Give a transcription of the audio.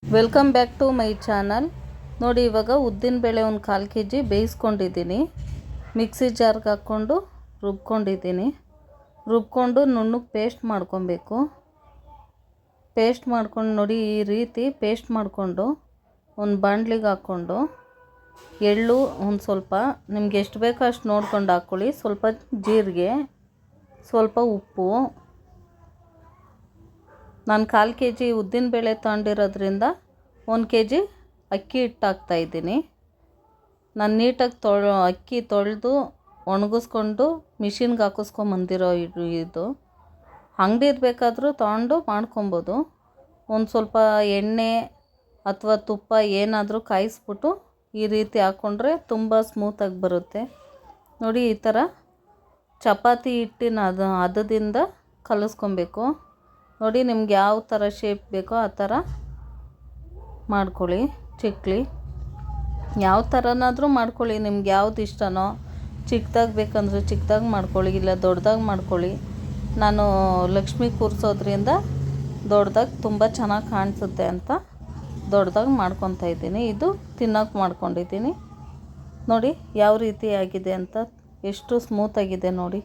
Welcome back to my channel. ನೋಡಿ, ಇವಾಗ ಉದ್ದಿನಬೇಳೆ ಒಂದು 1/4 kg ಬೇಯಿಸ್ಕೊಂಡಿದ್ದೀನಿ. ಮಿಕ್ಸಿ ಜಾರ್ಗೆ ಹಾಕ್ಕೊಂಡು ರುಬ್ಕೊಂಡಿದ್ದೀನಿ. ರುಬ್ಕೊಂಡು ನುಣ್ಣಗೆ ಪೇಸ್ಟ್ ಮಾಡ್ಕೊಬೇಕು. ಪೇಸ್ಟ್ ಮಾಡ್ಕೊಂಡು ನೋಡಿ, ಈ ರೀತಿ ಪೇಸ್ಟ್ ಮಾಡಿಕೊಂಡು ಒಂದು ಬಾಣಲಿಗೆ ಹಾಕ್ಕೊಂಡು ಎಳ್ಳು ಒಂದು ಸ್ವಲ್ಪ ನಿಮ್ಗೆ ಎಷ್ಟು ಬೇಕೋ ಅಷ್ಟು ನೋಡ್ಕೊಂಡು ಹಾಕ್ಕೊಳ್ಳಿ. ಸ್ವಲ್ಪ ಜೀರಿಗೆ, ಸ್ವಲ್ಪ ಉಪ್ಪು. ನಾನು 1/4 kg ಉದ್ದಿನಬೇಳೆ ತಗೊಂಡಿರೋದ್ರಿಂದ 1 kg ಅಕ್ಕಿ ಹಿಟ್ಟು ಹಾಕ್ತಾಯಿದ್ದೀನಿ. ನಾನು ನೀಟಾಗಿ ಅಕ್ಕಿ ತೊಳೆದು ಒಣಗಿಸ್ಕೊಂಡು ಮಿಷಿನ್ಗೆ ಹಾಕಿಸ್ಕೊಂಬಂದಿರೋ ಇದು. ಅಂಗಡಿದು ಬೇಕಾದರೂ ತೊಗೊಂಡು ಮಾಡ್ಕೊಬೋದು. ಒಂದು ಸ್ವಲ್ಪ ಎಣ್ಣೆ ಅಥವಾ ತುಪ್ಪ ಏನಾದರೂ ಕಾಯಿಸ್ಬಿಟ್ಟು ಈ ರೀತಿ ಹಾಕ್ಕೊಂಡ್ರೆ ತುಂಬ ಸ್ಮೂತಾಗಿ ಬರುತ್ತೆ. ನೋಡಿ, ಈ ಥರ ಚಪಾತಿ ಹಿಟ್ಟಿನ ಹದದಿಂದ ಕಲಿಸ್ಕೊಬೇಕು. ನೋಡಿ, ನಿಮ್ಗೆ ಯಾವ ಥರ ಶೇಪ್ ಬೇಕೋ ಆ ಥರ ಮಾಡ್ಕೊಳ್ಳಿ. ಚಿಕ್ಲಿ ಯಾವ ಥರನಾದರೂ ಮಾಡ್ಕೊಳ್ಳಿ, ನಿಮ್ಗೆ ಯಾವ್ದು ಇಷ್ಟನೋ. ಚಿಕ್ಕದಾಗಿ ಬೇಕಂದ್ರೆ ಚಿಕ್ಕದಾಗಿ ಮಾಡ್ಕೊಳ್ಳಿ, ಇಲ್ಲ ದೊಡ್ಡದಾಗಿ ಮಾಡ್ಕೊಳ್ಳಿ. ನಾನು ಲಕ್ಷ್ಮಿ ಕೂರಿಸೋದ್ರಿಂದ ದೊಡ್ಡದಾಗಿ ತುಂಬ ಚೆನ್ನಾಗಿ ಕಾಣಿಸುತ್ತೆ ಅಂತ ದೊಡ್ಡದಾಗಿ ಮಾಡ್ಕೊತಾ ಇದ್ದೀನಿ. ಇದು ತಿನ್ನೋಕೆ ಮಾಡ್ಕೊಂಡಿದ್ದೀನಿ. ನೋಡಿ ಯಾವ ರೀತಿ ಆಗಿದೆ ಅಂತ, ಎಷ್ಟು ಸ್ಮೂತಾಗಿದೆ ನೋಡಿ.